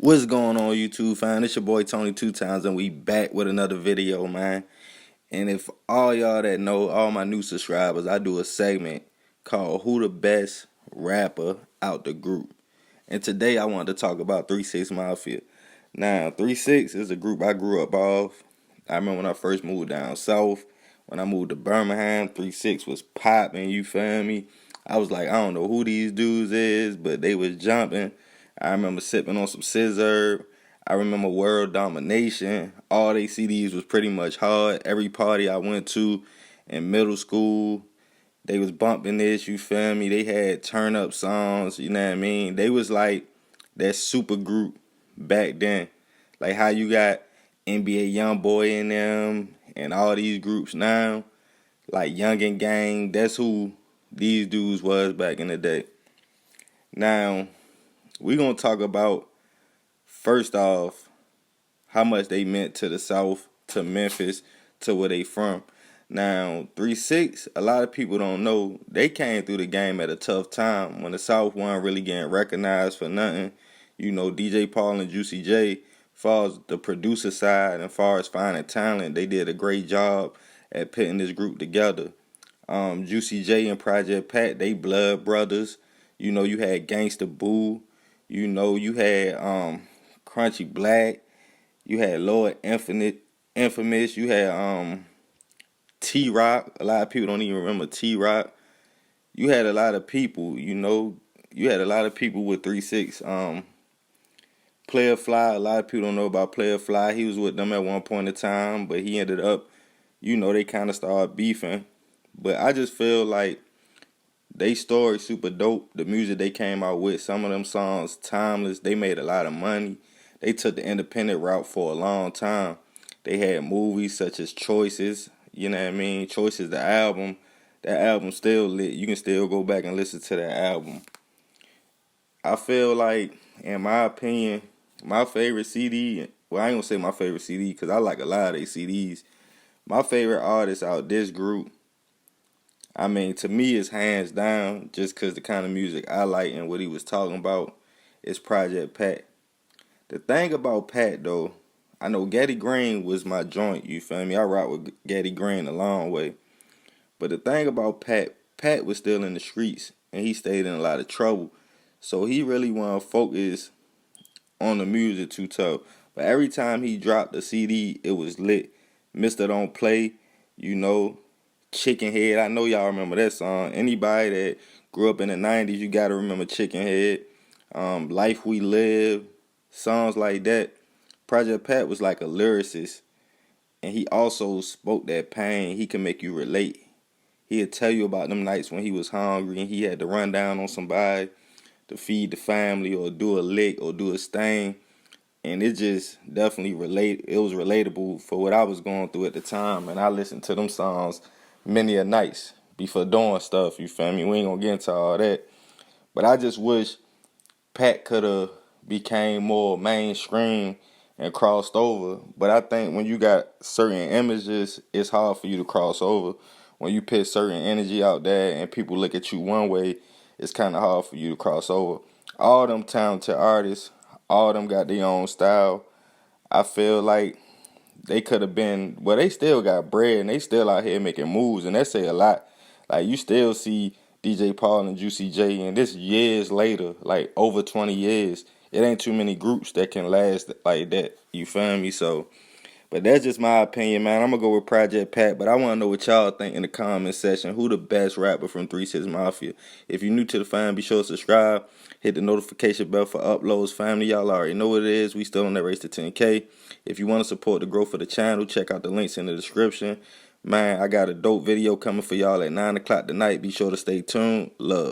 What's going on, YouTube fam? It's your boy Tony2times, and we back with another video, man. And if all y'all that know, all my new subscribers, I do a segment called Who the Best Rapper Out the Group. And today I wanted to talk about 3-6 Mafia. Now, 3-6 is a group I grew up off. I remember when I first moved down south. When I moved to Birmingham, 3-6 was popping, you feel me? I was like, I don't know who these dudes is, but they was jumping. I remember sipping on some scissor. I remember World Domination. All they CDs was pretty much hard. Every party I went to in middle school, they was bumping this, you feel me? They had turn up songs, you know what I mean? They was like that super group back then. Like how you got NBA Youngboy in them and all these groups now. Like Young and Gang, that's who these dudes was back in the day. Now, we're going to talk about, first off, how much they meant to the South, to Memphis, to where they from. Now, 3-6, a lot of people don't know, they came through the game at a tough time when the South wasn't really getting recognized for nothing. You know, DJ Paul and Juicy J, as far as the producer side and as far as finding talent, they did a great job at putting this group together. Juicy J and Project Pat, they blood brothers. You know, you had Gangsta Boo. You know, you had Crunchy Black. You had Lord Infamous. You had T-Rock. A lot of people don't even remember T-Rock. You had a lot of people, you know. You had a lot of people with 3-6. Player Fly, a lot of people don't know about Player Fly. He was with them at one point in time, but he ended up, you know, they kind of started beefing. But I just feel like they story super dope. The music they came out with, some of them songs timeless. They made a lot of money. They took the independent route for a long time. They had movies such as Choices. You know what I mean? Choices, the album. That album still lit. You can still go back and listen to that album. I feel like, in my opinion, my favorite CD, well, I ain't gonna say my favorite CD because I like a lot of their CDs. My favorite artist out this group, I mean, to me, it's hands down, just because the kind of music I like and what he was talking about, is Project Pat. The thing about Pat, though, I know Getty Green was my joint, you feel me? I rock with Getty Green a long way. But the thing about Pat, Pat was still in the streets, and he stayed in a lot of trouble. So he really wanted to focus on the music too tough. But every time he dropped a CD, it was lit. Mr. Don't Play, you know, Chicken Head. I know y'all remember that song. Anybody that grew up in the 90s, you got to remember Chicken Head. Life We Live, songs like that. Project Pat was like a lyricist, and he also spoke that pain. He can make you relate. He'll tell you about them nights when he was hungry and he had to run down on somebody to feed the family or do a lick or do a stain. And it just definitely it was relatable for what I was going through at the time. And I listened to them songs many a nights before doing stuff, you feel me? We ain't gonna get into all that. But I just wish Pat could have became more mainstream and crossed over. But I think when you got certain images, it's hard for you to cross over. When you put certain energy out there and people look at you one way, it's kind of hard for you to cross over. All them talented artists, all them got their own style. I feel like they could have been, well, they still got bread and they still out here making moves, and that say a lot. Like, you still see DJ Paul and Juicy J, and this years later, like over 20 years, it ain't too many groups that can last like that. You feel me? So, but that's just my opinion, man. I'm going to go with Project Pat, but I want to know what y'all think in the comment section. Who the best rapper from 3-6 Mafia? If you're new to the fam, be sure to subscribe. Hit the notification bell for uploads. Family, y'all already know what it is. We still on that race to 10K. If you want to support the growth of the channel, check out the links in the description. Man, I got a dope video coming for y'all at 9 o'clock tonight. Be sure to stay tuned. Love.